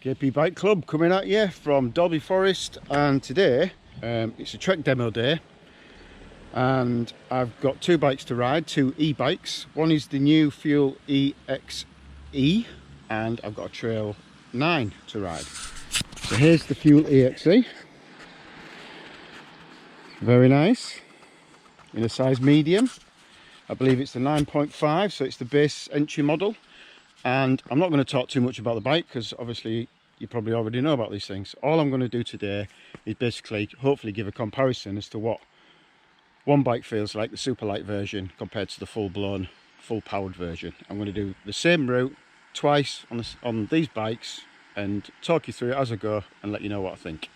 KP Bike Club coming at you from Dalby Forest, and today it's a trek demo day and I've got two bikes to ride, two e-bikes. One is the new Fuel EXE and I've got a Trail 9 to ride. So here's the Fuel EXE, very nice, in a size medium. I believe it's the 9.5, so it's the base entry model. And I'm not going to talk too much about the bike because obviously you probably already know about these things. All I'm going to do today is basically hopefully give a comparison as to what one bike feels like, the super light version, compared to the full-blown, full-powered version. I'm going to do the same route twice on these bikes and talk you through it as I go and let you know what I think.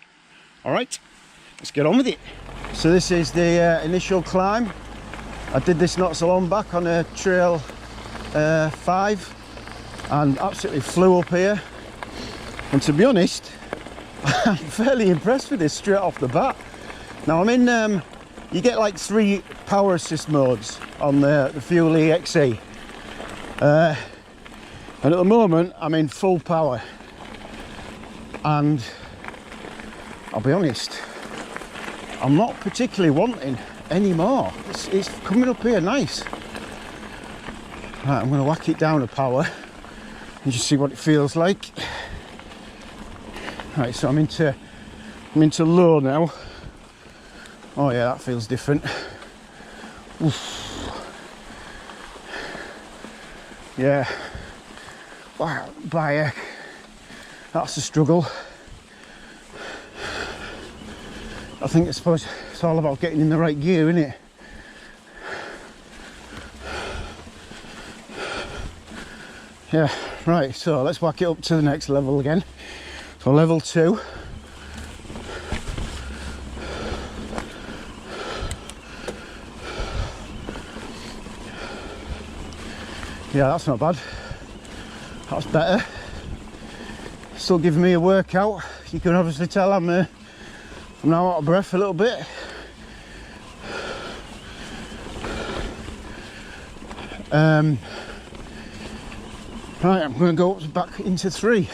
Alright, let's get on with it. So this is the initial climb. I did this not so long back on a Trail 5 and absolutely flew up here, and to be honest I'm fairly impressed with this straight off the bat. Now I'm in you get like 3 power assist modes on the Fuel EXE, and at the moment I'm in full power, and I'll be honest, I'm not particularly wanting any more. It's coming up here nice. Right, I'm going to whack it down to power and just see what it feels like. Right, so I'm into low now. Oh yeah, that feels different. Oof. Yeah. Wow, that's a struggle. I think I suppose it's all about getting in the right gear, isn't it? Yeah, right, so let's whack it up to the next level again. So level 2. Yeah, that's not bad. That's better. Still giving me a workout. You can obviously tell I'm now out of breath a little bit. Right, I'm going to go back into 3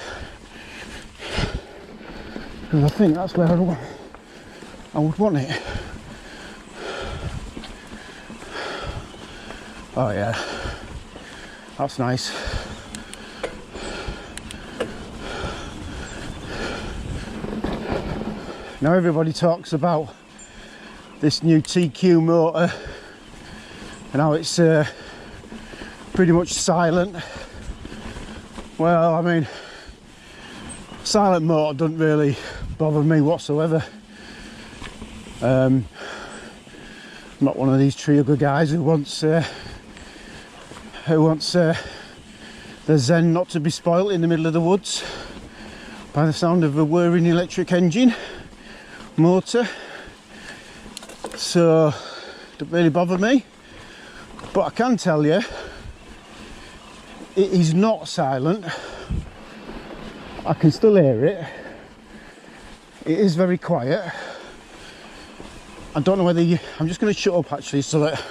because I think that's where I would want it. Oh yeah, that's nice. Now everybody talks about this new TQ motor and how it's pretty much silent. Well, I mean, silent motor doesn't really bother me whatsoever. I'm not one of these trigger guys who wants the zen not to be spoilt in the middle of the woods by the sound of a whirring electric engine motor. So, it doesn't really bother me. But I can tell you, it is not silent. I can still hear it. It is very quiet. I don't know whether I'm just going to shut up actually so that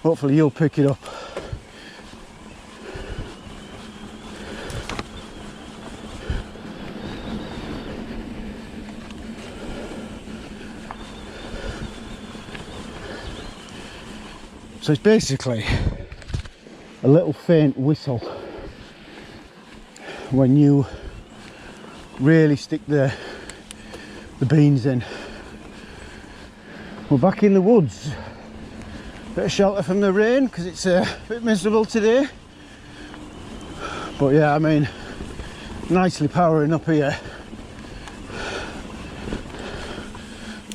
hopefully you'll pick it up. So it's basically a little faint whistle when you really stick the beans in. We're back in the woods, bit of shelter from the rain because it's a bit miserable today, but yeah, I mean, nicely powering up here.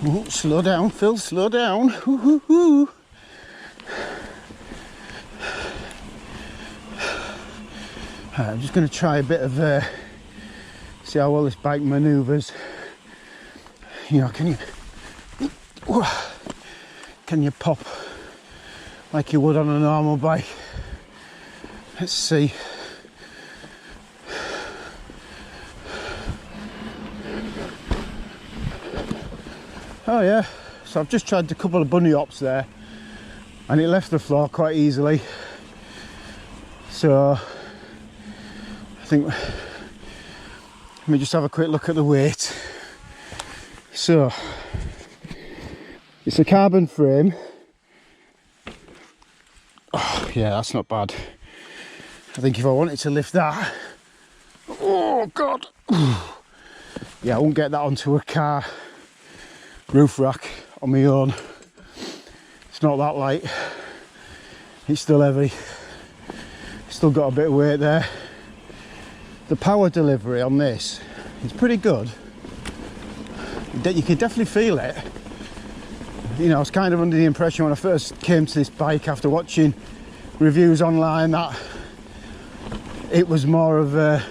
Oh, slow down Phil, slow down. Ooh. I'm just going to try a bit of see how well this bike manoeuvres. You know, can you pop like you would on a normal bike? Let's see. Oh yeah, so I've just tried a couple of bunny hops there and it left the floor quite easily. So I think Let me just have a quick look at the weight. So it's a carbon frame. Oh yeah, that's not bad. I think if I wanted to lift that, oh god, yeah, I won't get that onto a car roof rack on my own. It's not that light. It's still heavy. Still got a bit of weight there. The power delivery on this is pretty good. You can definitely feel it. You know, I was kind of under the impression when I first came to this bike after watching reviews online that it was more of a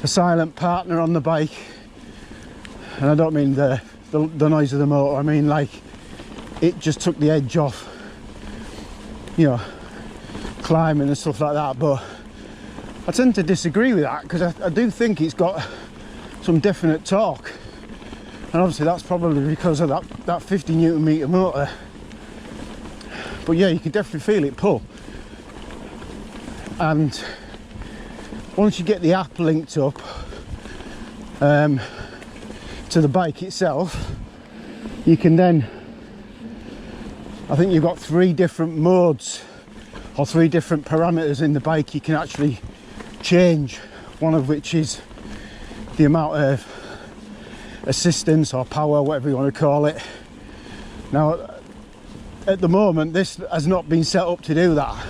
silent partner on the bike. And I don't mean the noise of the motor, I mean like it just took the edge off, you know, climbing and stuff like that. But I tend to disagree with that because I do think it's got some definite torque, and obviously that's probably because of that 50 Newton meter motor. But yeah, you can definitely feel it pull. And once you get the app linked up to the bike itself, you can then, I think you've got 3 different modes or 3 different parameters in the bike you can actually change, one of which is the amount of assistance or power, whatever you want to call it. Now at the moment this has not been set up to do that,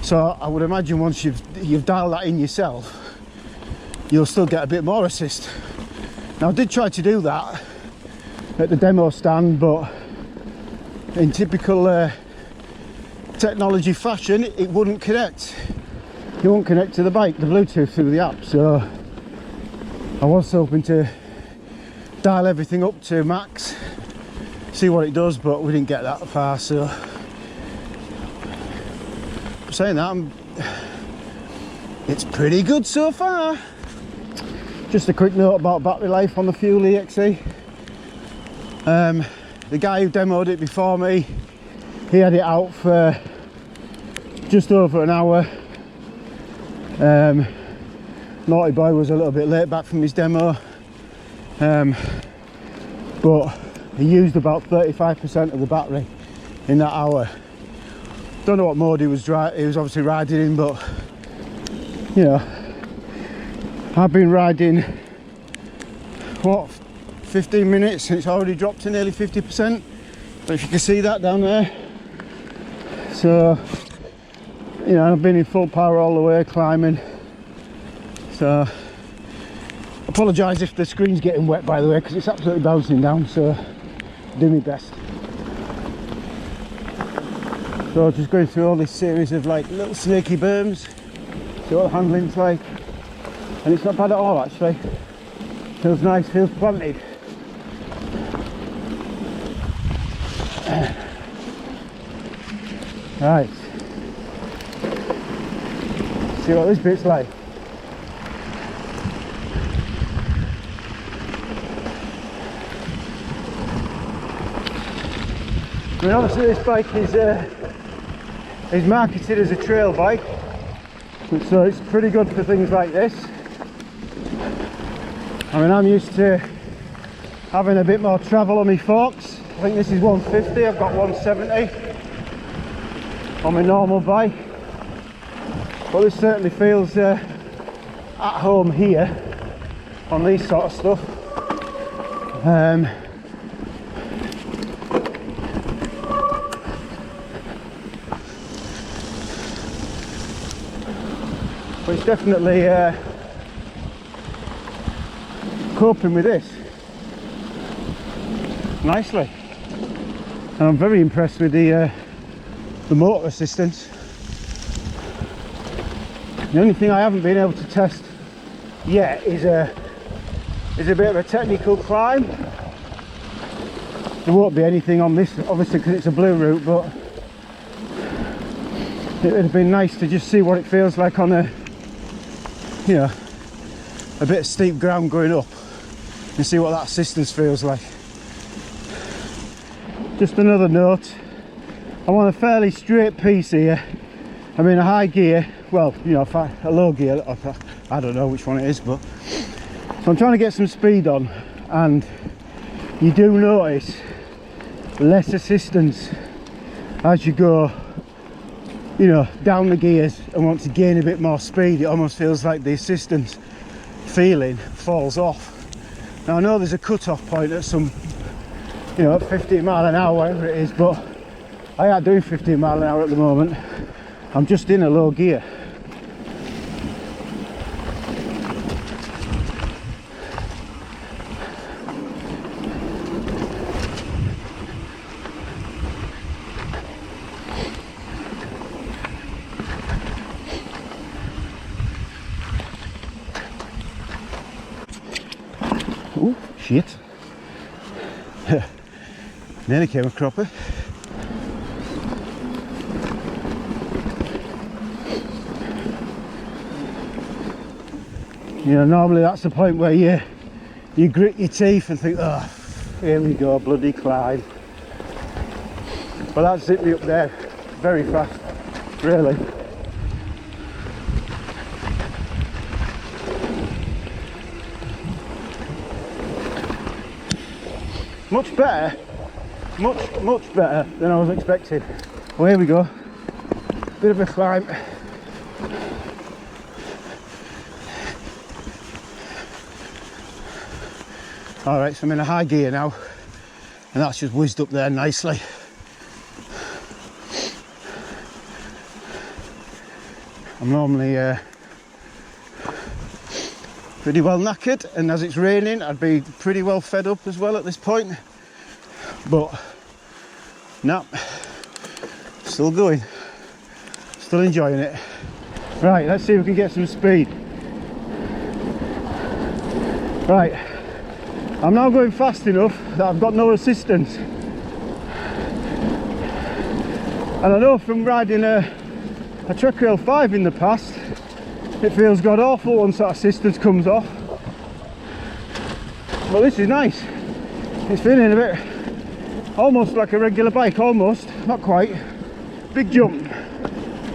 so I would imagine once you've dialed that in yourself, you'll still get a bit more assist. Now I did try to do that at the demo stand, but in typical technology fashion, it wouldn't connect. You won't connect to the bike, the Bluetooth through the app. So I was hoping to dial everything up to max, see what it does, but we didn't get that far. So saying that, it's pretty good so far. Just a quick note about battery life on the Fuel EXE. The guy who demoed it before me, he had it out for just over an hour. Naughty boy was a little bit late back from his demo, but he used about 35% of the battery in that hour. Don't know what mode he was obviously riding in, but you know, I've been riding what, 15 minutes and it's already dropped to nearly 50%. But if you can see that down there, so you know, I've been in full power all the way climbing. So apologise if the screen's getting wet, by the way, because it's absolutely bouncing down, so do my best. So just going through all this series of like little snaky berms, see what the handling's like, and it's not bad at all actually. Feels nice, feels planted. Right, see what this bit's like. I mean, obviously this bike is marketed as a trail bike, so it's pretty good for things like this. I mean, I'm used to having a bit more travel on my forks. I think this is 150, I've got 170 on my normal bike, but this certainly feels at home here on these sort of stuff. But it's definitely coping with this nicely, and I'm very impressed with the motor assistance. The only thing I haven't been able to test yet is a bit of a technical climb. There won't be anything on this obviously because it's a blue route, but it would have been nice to just see what it feels like on a, you know, a bit of steep ground going up, and see what that assistance feels like. Just another note, I'm on a fairly straight piece here. I'm in a high gear, well, you know, a low gear, I don't know which one it is, but so I'm trying to get some speed on, and you do notice less assistance as you go, you know, down the gears and want to gain a bit more speed. It almost feels like the assistance feeling falls off. Now I know there's a cut-off point at some, you know, 15 mile an hour, whatever it is, but I ain't doing 15 mile an hour at the moment. I'm just in a low gear. Oh, shit. Nearly came a cropper. You know, normally that's the point where you grit your teeth and think, oh, here we go, bloody climb. But that zipped me up there very fast, really. Much better, much better than I was expecting. Well, here we go, bit of a climb. Alright, so I'm in a high gear now, and that's just whizzed up there nicely. I'm normally pretty well knackered, and as it's raining I'd be pretty well fed up as well at this point, but no, still going, still enjoying it. Right, let's see if we can get some speed. Right, I'm now going fast enough that I've got no assistance, and I know from riding a Trek Rail 5 in the past, it feels god awful once that assistance comes off. But this is nice. It's feeling a bit almost like a regular bike, almost, not quite. Big jump.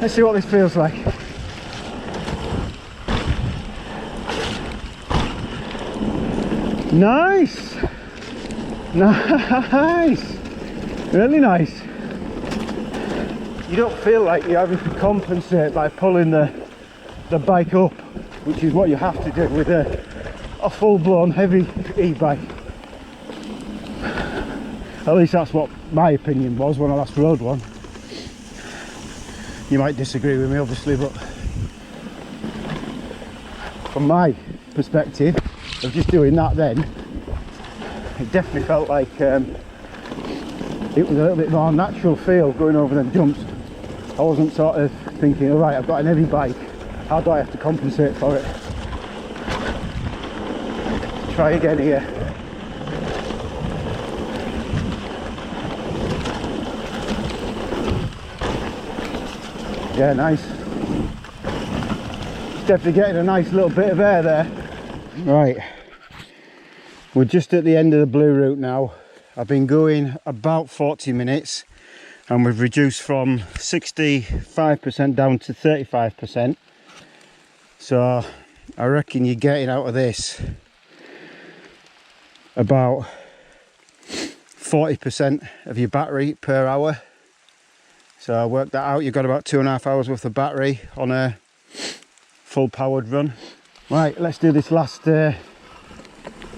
Let's see what this feels like. Nice! Nice! Really nice. You don't feel like you're having to compensate by pulling the bike up, which is what you have to do with a full-blown heavy e-bike. At least that's what my opinion was when I last rode one. You might disagree with me, obviously, but from my perspective of just doing that then, it definitely felt like it was a little bit more natural feel going over them jumps. I wasn't sort of thinking, all right, I've got an heavy bike, how do I have to compensate for it? Try again here. Yeah, nice. It's definitely getting a nice little bit of air there. Right, we're just at the end of the blue route now. I've been going about 40 minutes and we've reduced from 65% down to 35%. So I reckon you're getting out of this about 40% of your battery per hour. So I worked that out, you've got about 2.5 hours worth of battery on a full powered run. Right, let's do this last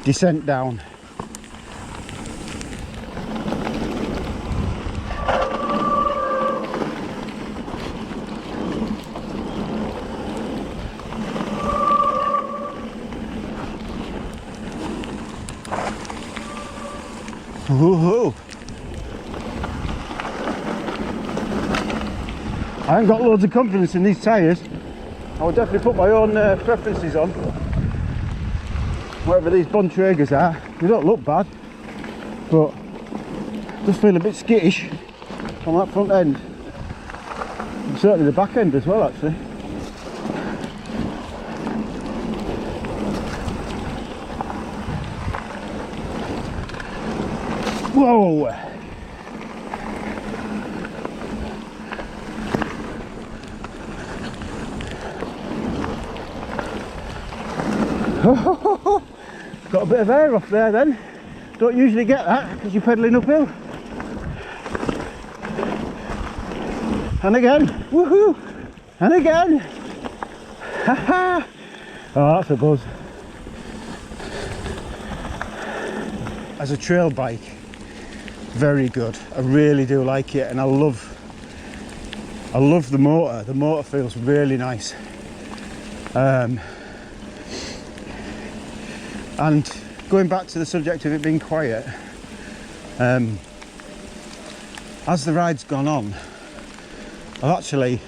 descent down. Woohoo! I haven't got loads of confidence in these tyres. I would definitely put my own preferences on. Whatever these Bontrager's are, they don't look bad, but just feel a bit skittish on that front end. And certainly the back end as well, actually. Whoa! Got a bit of air off there then. Don't usually get that because you're pedalling uphill. And again, woohoo! And again! Haha! Oh, that's a buzz. As a trail bike, very good. I really do like it, and I love the motor. The motor feels really nice. And going back to the subject of it being quiet, as the ride's gone on, I've actually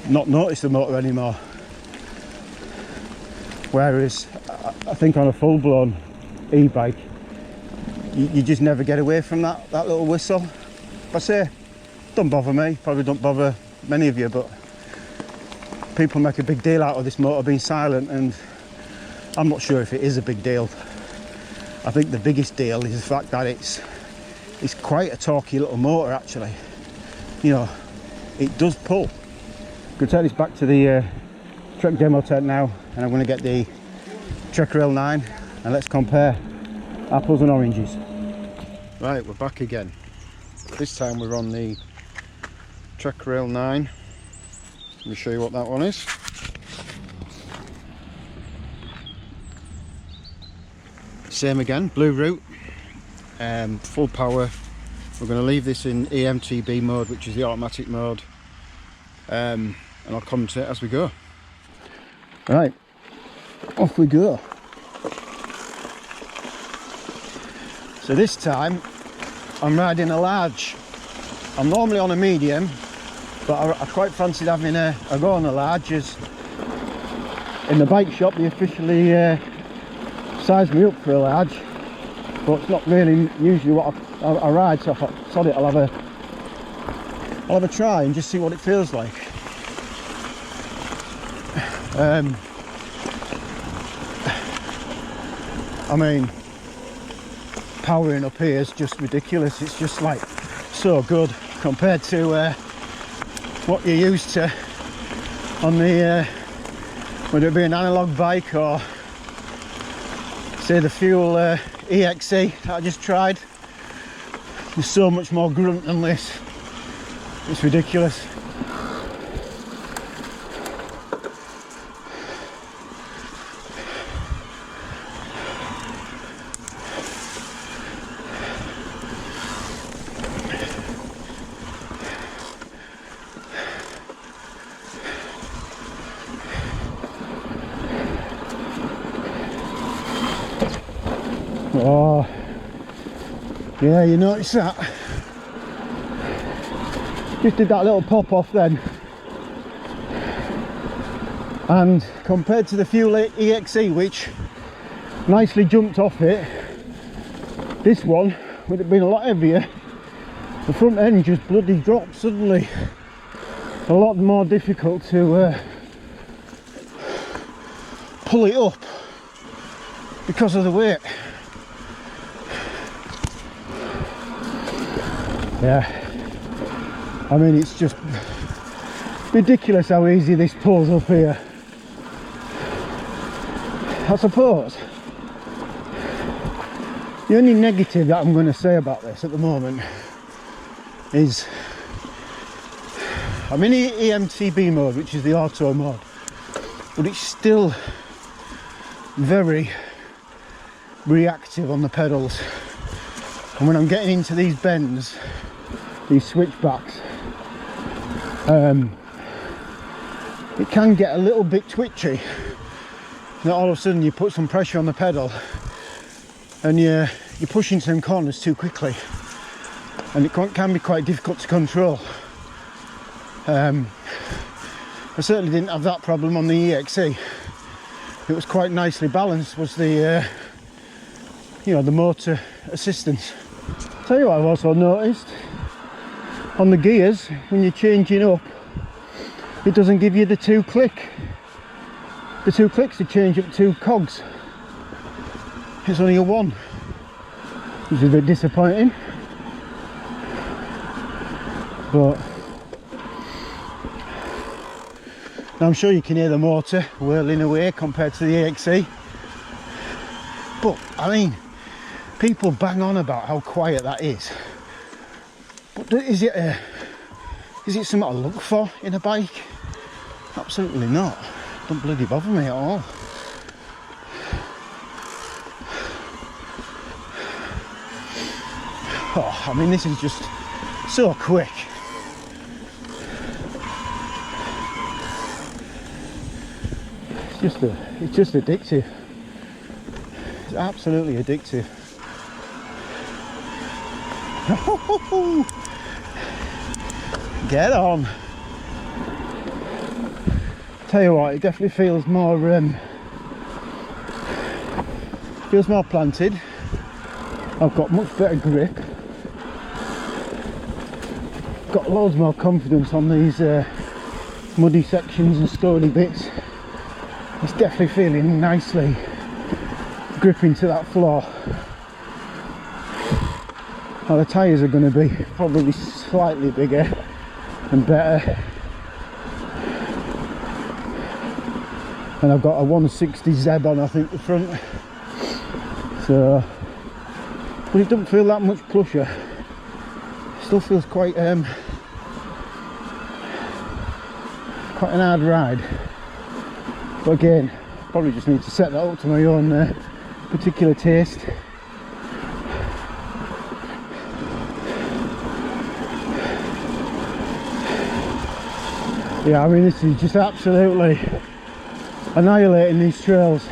not noticed the motor anymore. Whereas I think on a full-blown e-bike, you just never get away from that little whistle. If I say, don't bother me, probably don't bother many of you, but people make a big deal out of this motor being silent, and I'm not sure if it is a big deal. I think the biggest deal is the fact that it's quite a torquey little motor actually. You know, it does pull. I'm going to take this back to the Trek demo tent now, and I'm going to get the Trek Rail 9 and let's compare apples and oranges. Right, we're back again. This time we're on the Trek Rail 9. Let me show you what that one is. Same again, blue route, full power. We're going to leave this in EMTB mode, which is the automatic mode, and I'll comment it as we go. Right, off we go. So this time I'm riding a large. I'm normally on a medium, but I quite fancied having a go on a large, as in the bike shop they officially sized me up for a large, but it's not really usually what I ride, so I thought, sod it, I'll have a try and just see what it feels like. I mean, powering up here is just ridiculous. It's just like so good compared to what you're used to on the whether it be an analog bike or say the Fuel EXE that I just tried. There's so much more grunt than this. It's ridiculous. Oh, yeah, you notice that? Just did that little pop off then. And compared to the Fuel EXE, which nicely jumped off it, this one, with it being a lot heavier, the front end just bloody dropped suddenly. A lot more difficult to pull it up because of the weight. Yeah, I mean, it's just ridiculous how easy this pulls up here. I suppose the only negative that I'm going to say about this at the moment is I'm in EMTB mode, which is the auto mode, but it's still very reactive on the pedals, and when I'm getting into these bends, these switchbacks, it can get a little bit twitchy. Now all of a sudden you put some pressure on the pedal and you're pushing some corners too quickly, and it can be quite difficult to control. I certainly didn't have that problem on the EXE. It was quite nicely balanced, was the you know, the motor assistance. Tell you what I've also noticed, on the gears, when you're changing up, it doesn't give you the two clicks to change up two cogs. It's only a one, which is a bit disappointing, but Now I'm sure you can hear the motor whirling away compared to the EXE, but I mean, people bang on about how quiet that is, but is it something to look for in a bike? Absolutely not. Don't bloody bother me at all. Oh, I mean, this is just so quick. It's just addictive. It's absolutely addictive. Get on. Tell you what, it definitely feels more planted. I've got much better grip. Got loads more confidence on these muddy sections and stony bits. It's definitely feeling nicely gripping to that floor. Now the tyres are going to be probably slightly bigger and better. And I've got a 160 Zeb on, I think, the front. So, but it doesn't feel that much plusher. Still feels quite an hard ride. But again, probably just need to set that up to my own particular taste. Yeah, I mean, this is just absolutely annihilating these trails.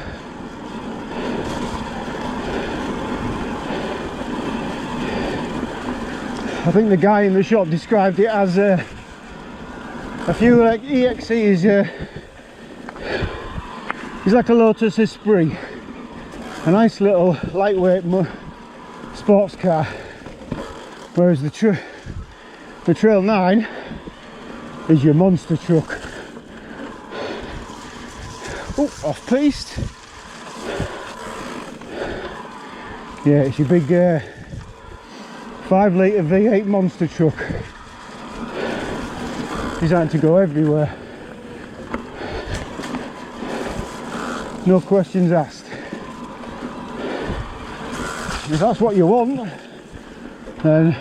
I think the guy in the shop described it as a few like EXEs. It's like a Lotus Esprit, a nice little lightweight sports car, whereas the Trail 9 is your monster truck. Oh, off piste. Yeah, it's your big 5 litre V8 monster truck, designed to go everywhere. No questions asked. If that's what you want, then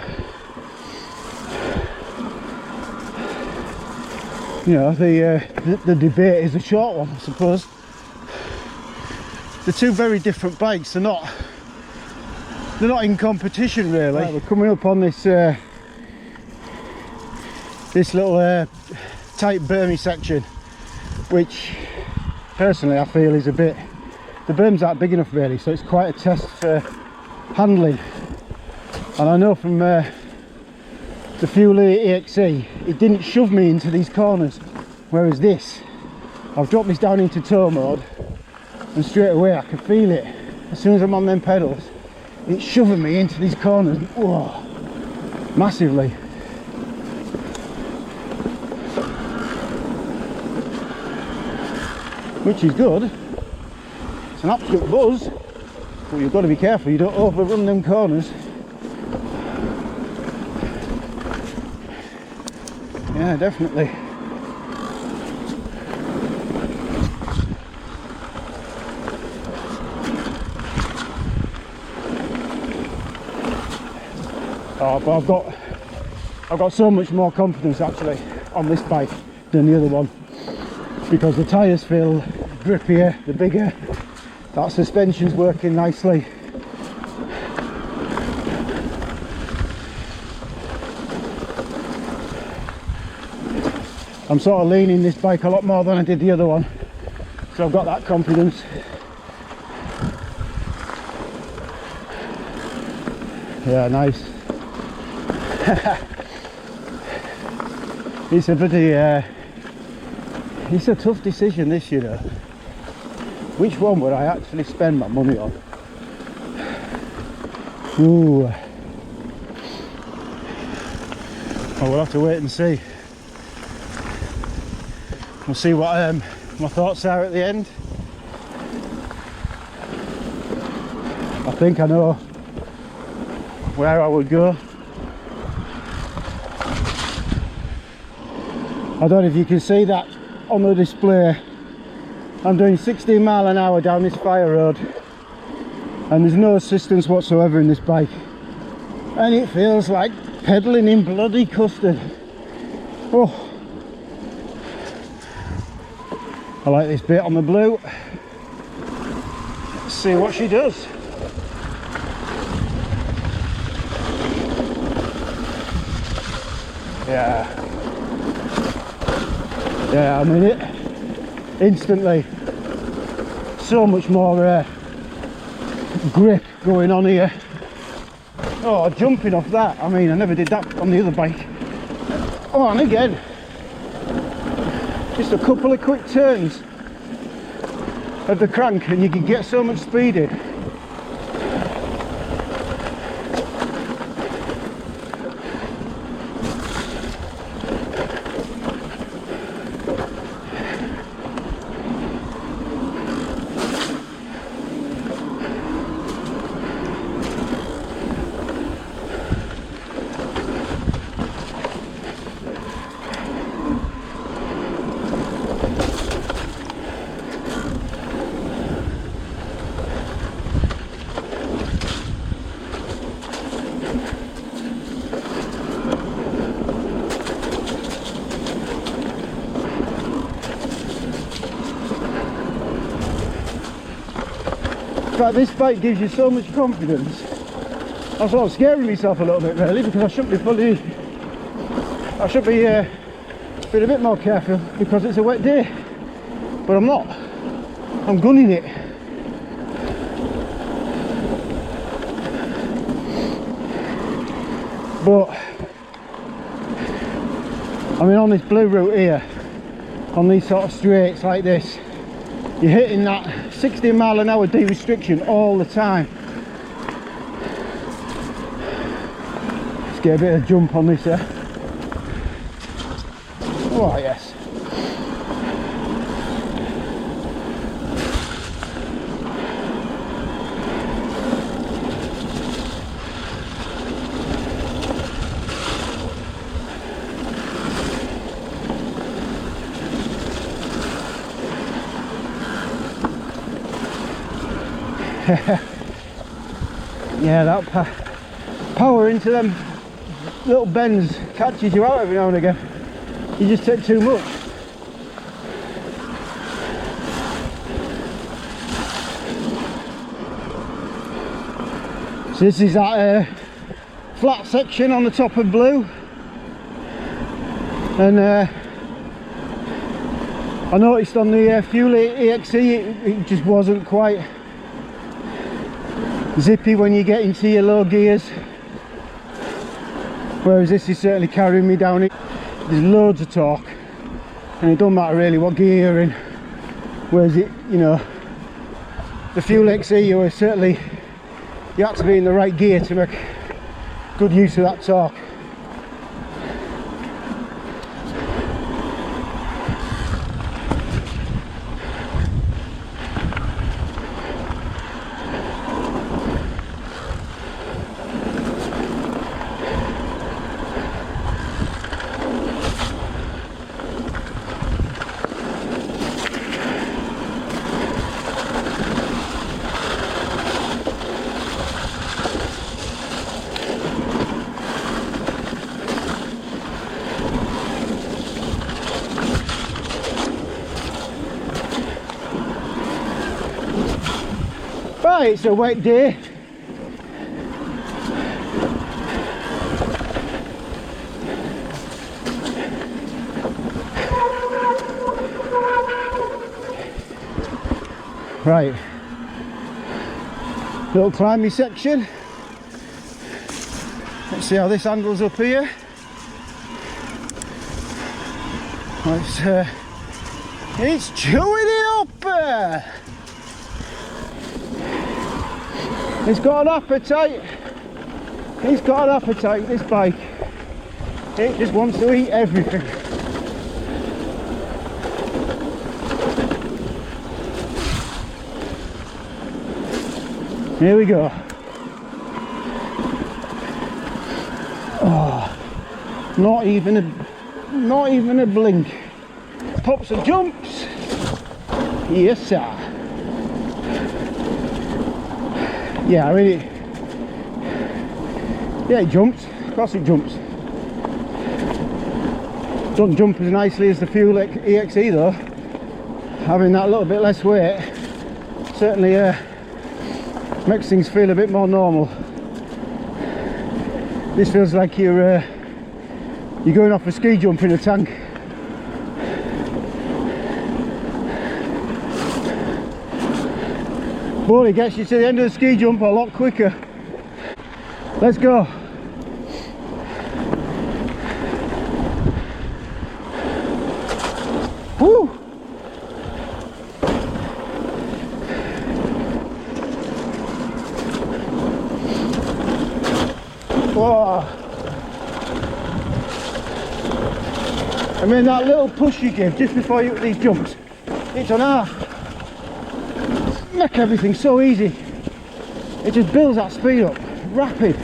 you know the debate is a short one, I suppose. They're two very different bikes. They're not in competition really. Right, we're coming up on this this little tight bermy section, which personally I feel is a bit, the berms aren't big enough really, so it's quite a test for handling. And I know from the Fuelie EXE, it didn't shove me into these corners, whereas this, I've dropped this down into tow mode and straight away I can feel it. As soon as I'm on them pedals, it's shoving me into these corners. Whoa, massively. Which is good. It's an absolute buzz, but you've got to be careful you don't overrun them corners. Yeah, definitely. Oh, but I've got so much more confidence actually on this bike than the other one, because the tyres feel grippier, they're bigger, that suspension's working nicely. I'm sort of leaning this bike a lot more than I did the other one, so I've got that confidence. Yeah, nice. It's a pretty it's a tough decision this, you know. Which one would I actually spend my money on? Ooh. Well, we'll have to wait and see. We'll see what my thoughts are at the end. I think I know where I would go. I don't know if you can see that on the display. I'm doing 16 mile an hour down this fire road and there's no assistance whatsoever in this bike, and it feels like pedaling in bloody custard. Oh, I like this bit on the blue. Let's see what she does. Yeah, I'm in it instantly. So much more grip going on here. Oh, jumping off that, I mean, I never did that on the other bike. Oh, and again, just a couple of quick turns of the crank and you can get so much speed in. In fact, this bike gives you so much confidence. I'm sort of scaring myself a little bit really, because I should be being a bit more careful because it's a wet day, but I'm not. I'm gunning it. But I mean, on this blue route here, on these sort of straights like this, you're hitting that 60 mile an hour de-restriction all the time. Let's get a bit of jump on this here. Oh yes. Yeah, that power into them little bends catches you out every now and again. You just take too much. So this is that flat section on the top of blue, and I noticed on the Fuel EXE it just wasn't quite zippy when you get into your low gears, whereas this is certainly carrying me down it. There's loads of torque and it don't matter really what gear you're in, whereas it, you know, the Fuel XE, you had to be in the right gear to make good use of that torque. Right, it's a wet day. Right, little climbing section. Let's see how this handles up here. It's chewing it up. It's got an appetite. It's got an appetite, this bike. It just wants to eat everything. Here we go. Oh, not even a blink. pop some jumps. Yes sir. Yeah, I mean it jumps, of course it jumps. Doesn't jump as nicely as the Fuel EXE though. Having that little bit less weight certainly makes things feel a bit more normal. This feels like you're going off a ski jump in a tank. But it gets you to the end of the ski jump a lot quicker. Let's go. Woo! Whoa. I mean, that little push you give just before you hit these jumps, it's on half. Make everything so easy. It just builds that speed up, rapid,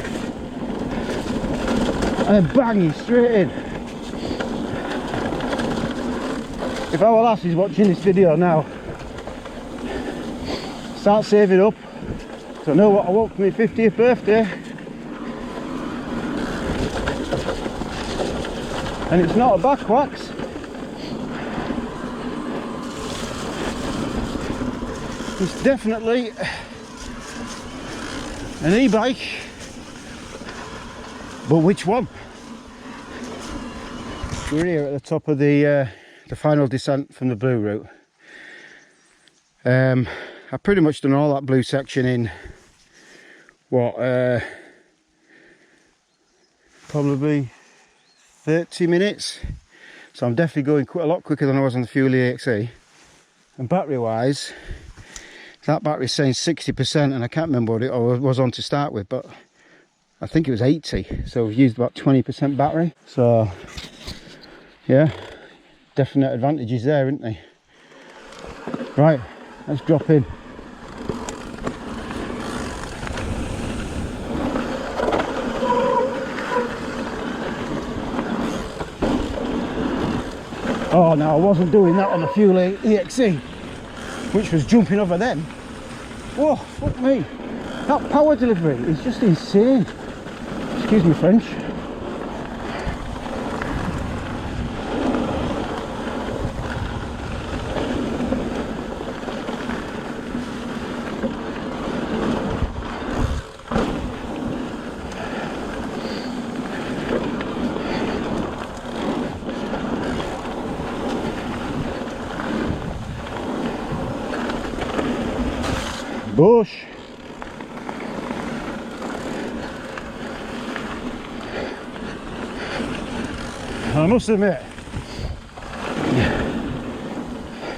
and then bang, you straight in. If our lass is watching this video now, start saving up, so I know what I want for my 50th birthday. And it's not a back wax. It's definitely an e-bike, but which one? We're here at the top of the final descent from the blue route. I've pretty much done all that blue section in what, probably 30 minutes. So I'm definitely going quite a lot quicker than I was on the Fuel EXE. And battery wise, that battery's saying 60%, and I can't remember what it was on to start with, but I think it was 80, so we've used about 20% battery. So yeah, definite advantages there, isn't they? Right, let's drop in. Oh no, I wasn't doing that on the Fuel EXE, which was jumping over them. Whoa, fuck me. That power delivery is just insane. Excuse me French. Bush. I must admit,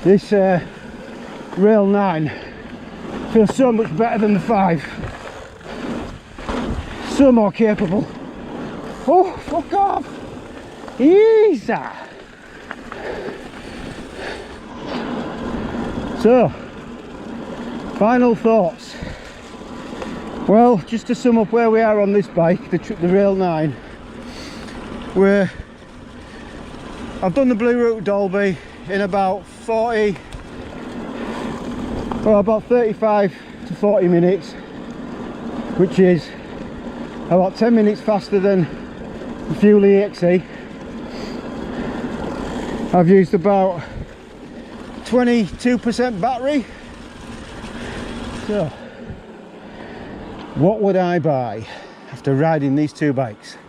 this Rail 9 feels so much better than the 5. So more capable. Oh, fuck off! Easy! So, final thoughts. Well, just to sum up where we are on this bike, the Rail 9, I've done the blue route Dalby in about 35 to 40 minutes, which is about 10 minutes faster than the Fuel EXE. I've used about 22% battery. So, what would I buy after riding these two bikes?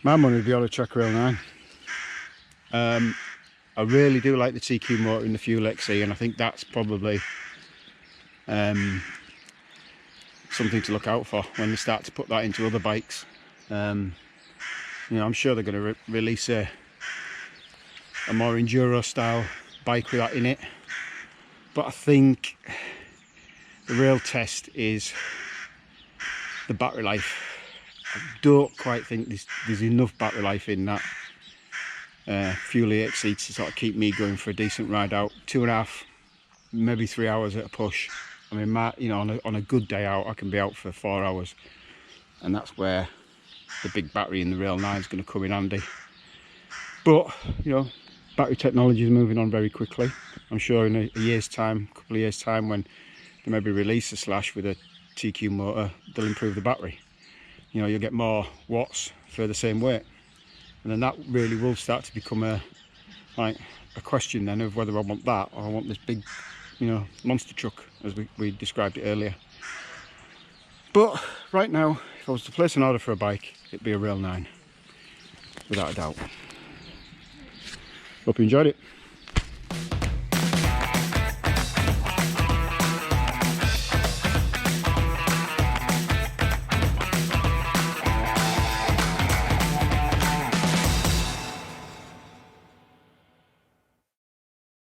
My money would be on a Trek Rail 9. I really do like the TQ motor in the Fuel XE, and I think that's probably something to look out for when they start to put that into other bikes. You know, I'm sure they're going to release a more enduro style bike with that in it, but I think the real test is the battery life. I don't quite think there's enough battery life in that Fuel EXE to sort of keep me going for a decent ride out. 2.5, maybe 3 hours at a push. I mean, you know, on a good day out, I can be out for 4 hours, and that's where the big battery in the Rail 9 is going to come in handy. But you know, battery technology is moving on very quickly. I'm sure in a year's time, a couple of years time, when they maybe release a Slash with a TQ motor, they'll improve the battery. You know, you'll get more watts for the same weight, and then that really will start to become a question then of whether I want that or I want this big, you know, monster truck as we described it earlier. But right now, if I was to place an order for a bike, it'd be a Rail 9, without a doubt. Hope you enjoyed it.